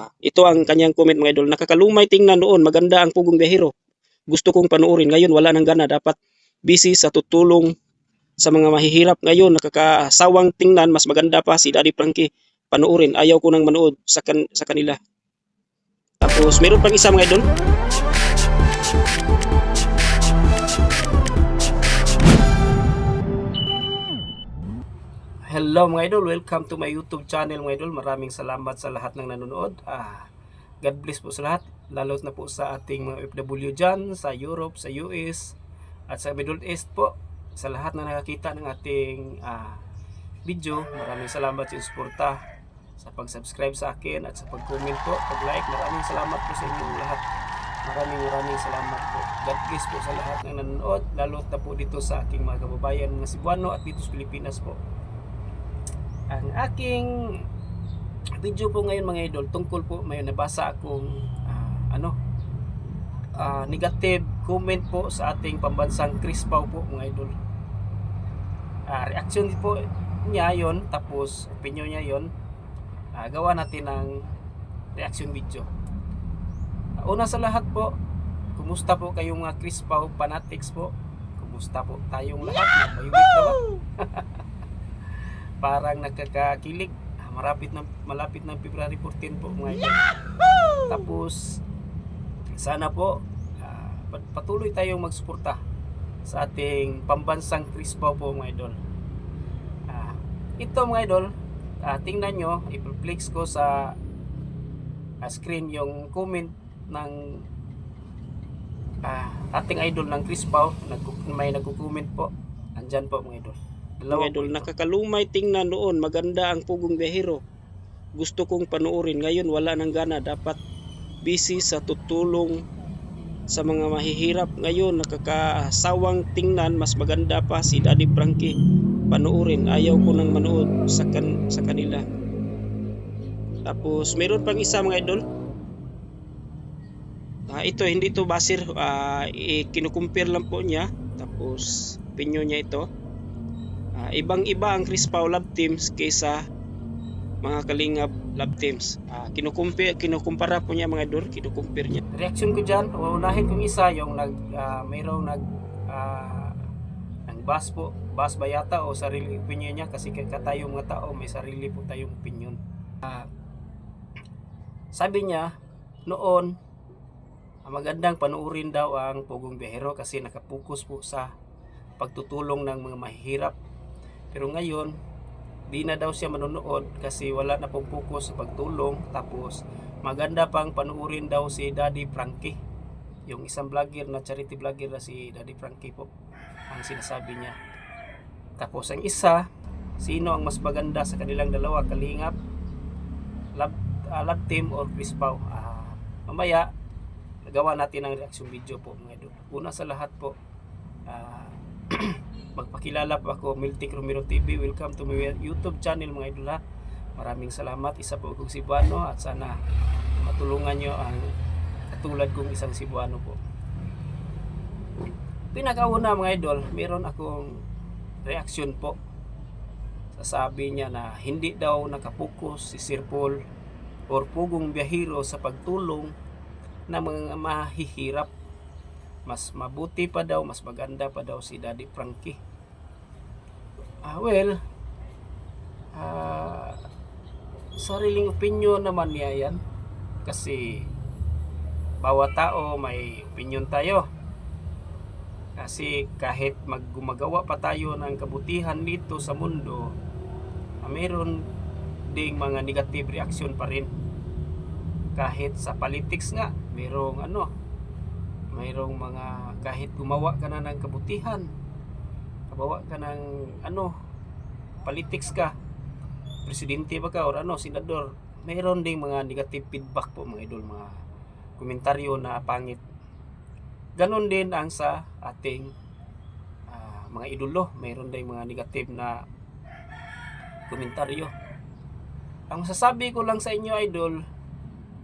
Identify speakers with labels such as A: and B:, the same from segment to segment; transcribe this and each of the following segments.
A: Ito ang kanyang comment mga idol. Nakakalumay tingnan noon, maganda ang Pugong Biyahero. Gusto kong panoorin. Ngayon wala nang gana. Dapat busy sa tutulong sa mga mahihirap. Ngayon nakakasawang tingnan. Mas maganda pa si Daddy Frankie. Panoorin. Ayaw ko nang manood sa kanila. Tapos meron pang isa mga idol. Hello mga idol, welcome to my YouTube channel mga idol. Maraming salamat sa lahat ng nanonood. God bless po sa lahat, lalo na po sa ating mga OFW dyan, sa Europe, sa US, at sa Middle East po. Sa lahat na nakakita ng ating video, maraming salamat sa suporta, sa pag-subscribe sa akin at sa pag-comment po, pag-like. Maraming salamat po sa inyong lahat. Maraming salamat po. God bless po sa lahat ng nanonood, lalo na po dito sa aking mga kababayan mga Cebuano at dito sa Pilipinas po. Ang aking video po ngayon mga idol, tungkol po may nabasa akong negative comment po sa ating pambansang Chris Pao po mga idol. Reaction po niya yon, tapos opinion niya yon. Gawa natin ng reaction video. Una sa lahat po, kumusta po kayong mga Chris Pao fanatics po? Kumusta po tayong lahat? Mayuwit na ba? Parang nakakakilig. Malapit ng February 14 po mga idol. Tapos sana po patuloy tayong magsuporta sa ating pambansang Chris Pao po mga idol. Ito mga idol, tingnan nyo, i-flex ko sa screen yung comment ng ating idol ng Chris Pao. May nagko-comment po. Andyan po mga idol. Mga idol, nakakalumay tingnan noon, maganda ang Pugong Biyahero. Gusto kong panoorin. Ngayon wala nang gana. Dapat busy sa tutulong sa mga mahihirap. Ngayon nakakasawang tingnan. Mas maganda pa si Daddy Frankie. Panoorin. Ayaw ko nang manood sa kanila. Tapos meron pang isa mga idol. Ito hindi to basir. Kinukumpir lang po niya. Tapos opinion niya ito. Ibang-iba ang Chris Pao love teams kaysa mga Kalingap love teams. Kinukumpara po niya mga idol, kinukumpir niya. Reaction ko dyan, unahin kong isa yung mayroong bas po, bas ba yata o sarili opinion niya, kasi tayong mga tao may sarili po tayong opinion. Sabi niya noon, magandang panuorin daw ang Pugong Biyahero kasi nakapokus po sa pagtutulong ng mga mahihirap. Pero ngayon, di na daw siya manonood kasi wala na pong focus sa pagtulong. Tapos, maganda pang panuorin daw si Daddy Frankie. Yung isang vlogger na charity vlogger na si Daddy Frankie po, ang sinasabi niya. Tapos, ang isa, sino ang mas maganda sa kanilang dalawa, Kalingap, love team or Chris Pao? Mamaya, nagawa natin ang reaction video po mga idol. Una sa lahat po, magpakilala po ako, Miltic Romero TV. Welcome to my YouTube channel mga idol ha. Maraming salamat. Isa po akong Cebuano at sana matulungan nyo ang katulad kong isang Cebuano po. Pinakauna mga idol, meron akong reaction po. Sasabi niya na hindi daw nakapokus si Sir Paul or Pugong Biyahero sa pagtulong na mga mahihirap. Mas mabuti pa daw, mas maganda pa daw si Daddy Frankie. Sariling opinion naman niya yan. Kasi bawat tao may opinion tayo. Kasi kahit gumagawa pa tayo ng kabutihan dito sa mundo, mayroon ding mga negative reaction pa rin. Kahit sa politics nga, mayroong mga kahit gumawa ka na ng kabutihan, gawa ka ng politics ka, presidente ba ka or senador, mayroon ding mga negative feedback po mga idol, mga komentaryo na pangit. Ganon din ang sa ating mga idolo, mayroon ding mga negative na komentaryo. Ang masasabi ko lang sa inyo idol,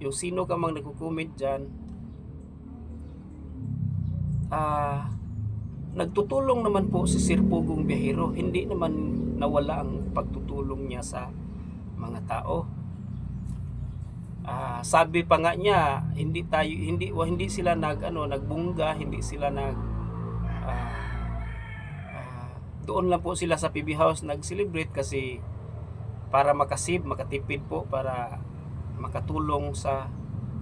A: yung sino ka mang nagko-comment dyan, nagtutulong naman po si Sir Pugong Biyahero. Hindi naman nawala ang pagtutulong niya sa mga tao. Sabi pa nga niya, hindi sila nagbungga, hindi sila ah, doon lang po sila sa PB House nag-celebrate kasi para makatipid po, para makatulong sa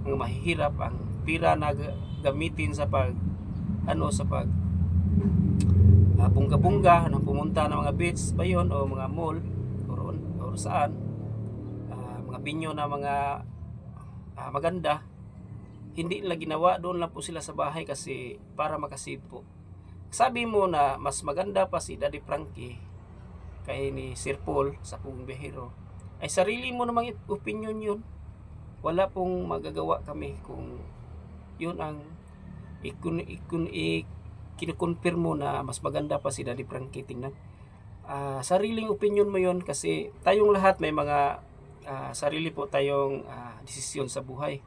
A: mga mahihirap. Ang pira na gamitin sa sa pag bungga-bungga nang pumunta ng mga beach ba yun, o mga mall, or saan, mga binyo na mga maganda, hindi nila ginawa. Doon lang po sila sa bahay kasi para makasave po. Sabi mo na mas maganda pa si Daddy Frankie kay ni Sir Paul sa Pugong Biyahero, ay sarili mo namang opinion yun. Wala pong magagawa kami kung yun ang kinukonfirm mo na mas maganda pa si Daddy Frankie. Tingnan, sariling opinion mo yun kasi tayong lahat may mga sarili po tayong desisyon sa buhay.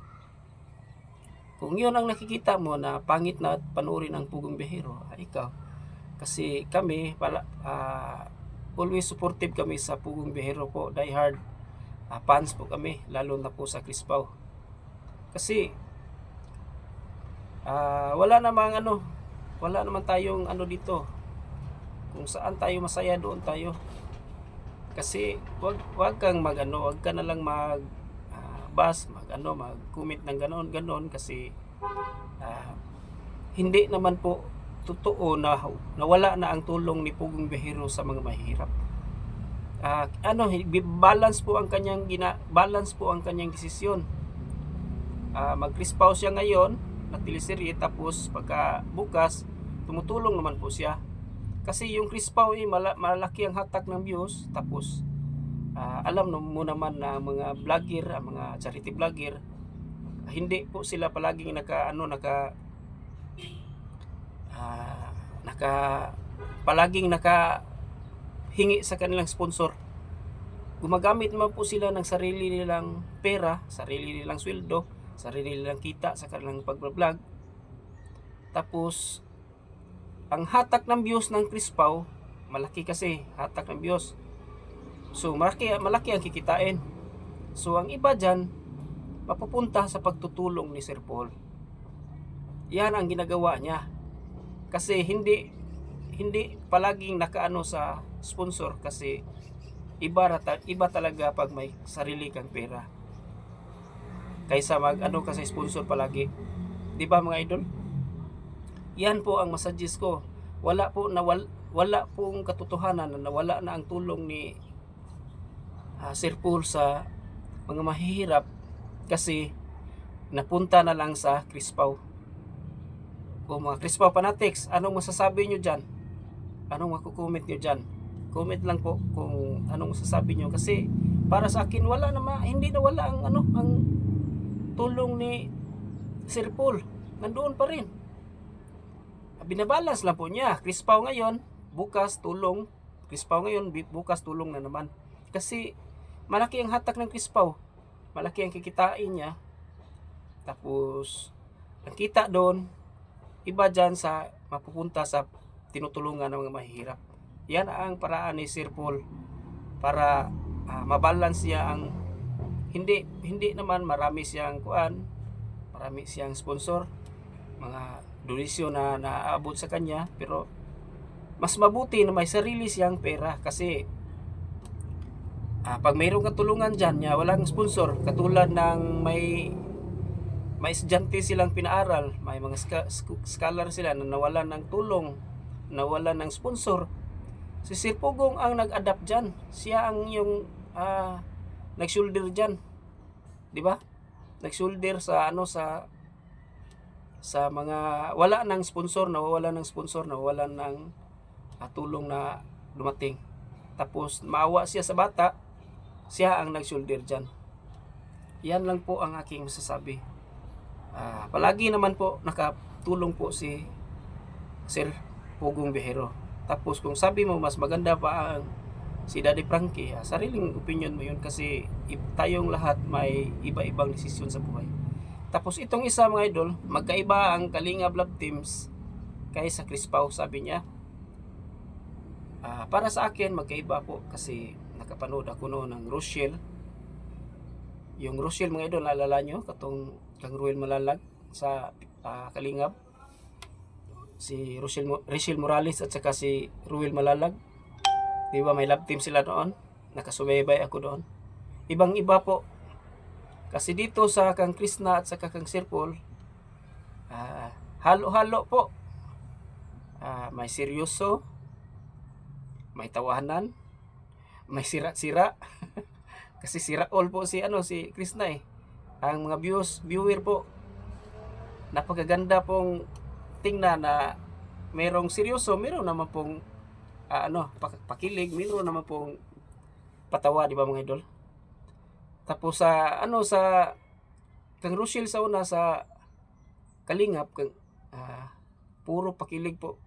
A: Kung yun ang nakikita mo na pangit na panoorin ang Pugong Biyahero, ikaw. Kasi kami always supportive kami sa Pugong Biyahero po, die hard fans po kami, lalo na po sa Crispaw. Kasi wala naman tayong dito. Kung saan tayo masaya, doon tayo. Kasi wag ka na lang mag-comment ng ganon kasi hindi naman po totoo na nawala na ang tulong ni Pugong Biyahero sa mga mahirap. Balance po ang kanyang desisyon. Mag-Crispaw siya ngayon na teleserye, tapos pagka bukas tumutulong naman po siya. Kasi yung Crispaw malaki ang hatak ng views, tapos alam mo naman na mga vlogger, mga charity vlogger, hindi po sila palaging palaging nakahingi sa kanilang sponsor. Gumagamit naman po sila ng sarili nilang pera, sarili nilang sweldo, sarili nilang kita sa kanilang pag-vlog. Tapos ang hatak ng views ng Crispaw malaki, kasi hatak ng views. So malaki ang kikitain. So ang iba dyan mapupunta sa pagtutulong ni Sir Paul. Yan ang ginagawa niya. Kasi hindi palaging nakaano sa sponsor, kasi iba talaga pag may sarili kang pera kaysa ka sa sponsor palagi. 'Di ba mga idol? Yan po ang masuggest ko. Wala pong katotohanan na nawala na ang tulong ni Sir Paul sa mga mahihirap kasi napunta na lang sa Crispaw. O mga Crispaw fanatics, anong masasabi nyo dyan? Anong makukomment nyo dyan? Comment lang po kung anong masasabi nyo, kasi para sa akin hindi nawala ang tulong ni Sir Paul. Nandoon pa rin. Binabalance lang po niya. Crispaw ngayon, bukas tulong. Crispaw ngayon, bukas tulong na naman. Kasi malaki ang hatak ng Crispaw. Malaki ang kikitain niya. Tapos ang kita doon, iba dyan sa mapupunta sa tinutulungan ng mga mahihirap. Yan ang paraan ni Sir Paul para mabalance niya ang hindi naman marami siyang sponsor, mga donasyon na naaabot sa kanya, pero mas mabuti na may sarili siyang pera. Kasi pag mayroong katulungan dyan niya, walang sponsor, katulad ng may estudyante silang pinaaral, may mga scholar sila na nawalan ng tulong, nawalan ng sponsor, si Sir Pugong ang nag-adapt dyan. Siya ang yung nag-shoulder dyan, di ba? Nag-shoulder sa sa mga wala ng sponsor, nawawalan ng tulong na dumating. Tapos maawa siya sa bata, siya ang nag-shoulder dyan. Yan lang po ang aking masasabi. Palagi naman po nakatulong po si Sir Pugong Biyahero. Tapos kung sabi mo mas maganda pa ang si Daddy Frankie, sariling opinion mo yun, kasi tayong lahat may iba-ibang desisyon sa buhay. Tapos itong isa mga idol, magkaiba ang Kalingap Love Teams kaysa Crispaw, sabi niya. Para sa akin magkaiba po, kasi nakapanood ako noon ng Rochelle Yung Rochelle mga idol, naalala nyo, katong kang Ruel Malalag sa Kalingap, si Rachel Morales at saka si Ruel Malalag. Di ba may love team sila noon? Nakasubaybay ako doon. Ibang iba po. Kasi dito sa kang Krishna at saka kang Sir Paul, halo-halo po. May seryoso, may tawanan, may sira-sira. Kasi sira all po si si Krishna eh. Ang mga viewer po, napakaganda pong tingnan na merong seryoso, meron naman pong pakilig, meron naman pong patawa, di ba mga idol? Tapos sa sa kang Rochelle sa una sa Kalingap, puro pakilig po.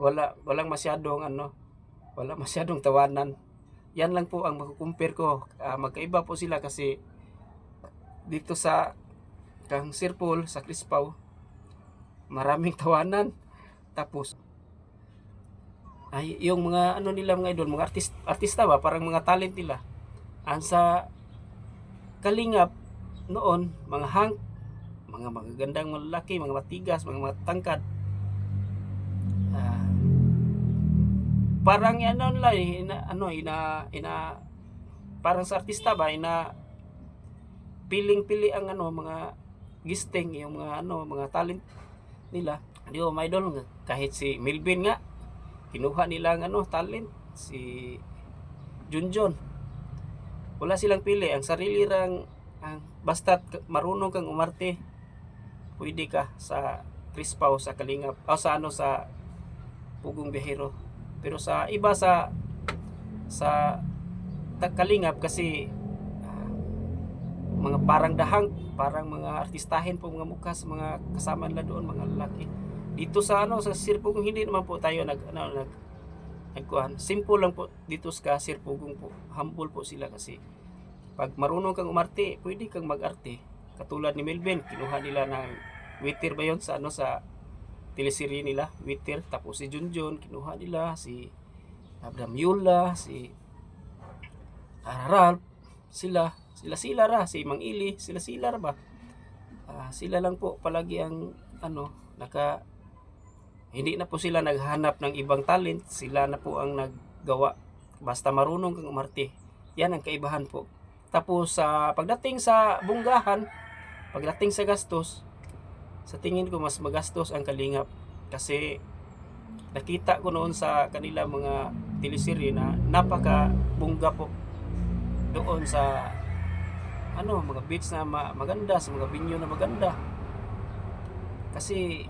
A: Walang masyadong wala masyadong tawanan. Yan lang po ang makukumpare ko. Magkaiba po sila kasi dito sa kang Sir Paul sa Crispaw, maraming tawanan. Tapos ay yung mga nila mga idol, mga artista ba, parang mga talent nila. Ang sa Kalingap noon, mga hang, mga magagandang lalaki, mga matigas, mga matangkad. Parang parang sa artista ba, piling-pili ang mga gisting, yung mga talent nila. Di ba, my idol, kahit si Melvin nga, kinuha nila ang talent, si Junjun. Wala silang pili, ang sarili rang basta marunong kang umarte, pwede ka sa Crispaw, sa Kalingap, sa Pugong Biyahero. Pero sa iba sa Kalingap kasi mga parang dahang, parang mga artistahin po mga mukha sa mga kasama nila doon, mga lalaki. Dito sa sa Sir Pugong, hindi naman po tayo simple lang po dito sa Sir Pugong po. Humble po sila kasi pag marunong kang umarte, pwede kang mag-arte. Katulad ni Melvin, kinuha nila ng waiter ba yun sa sa teleserye nila, waiter. Tapos si Junjun, kinuha nila si Abraham Yula, si Ralph, sila ra, si Mang Ili, sila ra ba? Sila lang po palagi ang hindi na po sila naghanap ng ibang talent, sila na po ang naggawa. Basta marunong kang umarte. Yan ang kaibahan po. Tapos pagdating sa bunggahan, pagdating sa gastos, sa tingin ko mas magastos ang Kalingap kasi nakita ko noon sa kanila mga teleserye na napaka bungga po doon sa mga beach na maganda, sa mga venue na maganda. Kasi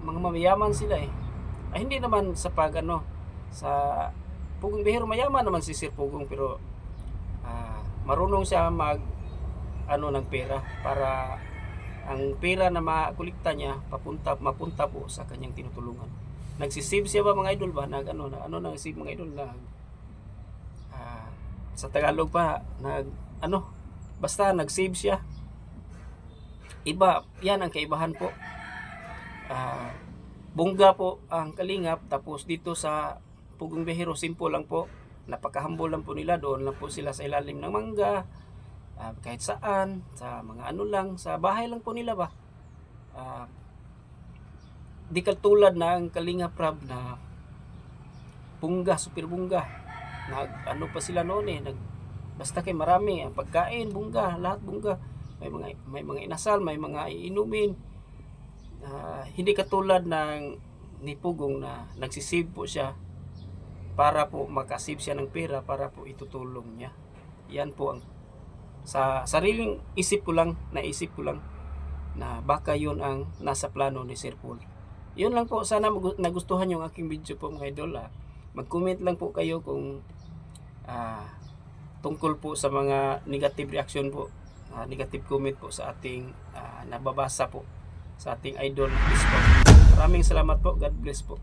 A: mga mayaman sila eh. Ay hindi naman sa sa Pugong Biyahero, mayaman naman si Sir Pugong, pero marunong siya ng pera para ang pera na makulikta niya mapunta po sa kanyang tinutulungan. Nagsisave siya ba mga idol ba? Nagsisave mga idol na sa Tagalog pa basta nagsave siya. Iba, yan ang kaibahan po. Bungga po ang Kalingap, tapos dito sa Pugong Biyahero, simple lang po, napaka-humble lang po nila. Doon lang po sila sa ilalim ng mangga, kahit saan, sa mga lang, sa bahay lang po nila ba. Di katulad ng Kalingap Rab na bungga, super bungga. Pa sila noon basta kay marami ang pagkain, bungga, lahat bungga. May mga inasal, may mga iinumin. Hindi katulad ng ni Pugong na nagsisave po siya para po makasave siya ng pera para po itutulong niya. Yan po ang sa sariling naisip ko lang na baka yun ang nasa plano ni Sir Paul. Yun lang po, sana nagustuhan yung aking video po mga idol. Mag-comment lang po kayo kung tungkol po sa mga negative reaction po, negative comment po sa ating nababasa po sa ating idol. Maraming salamat po. God bless po.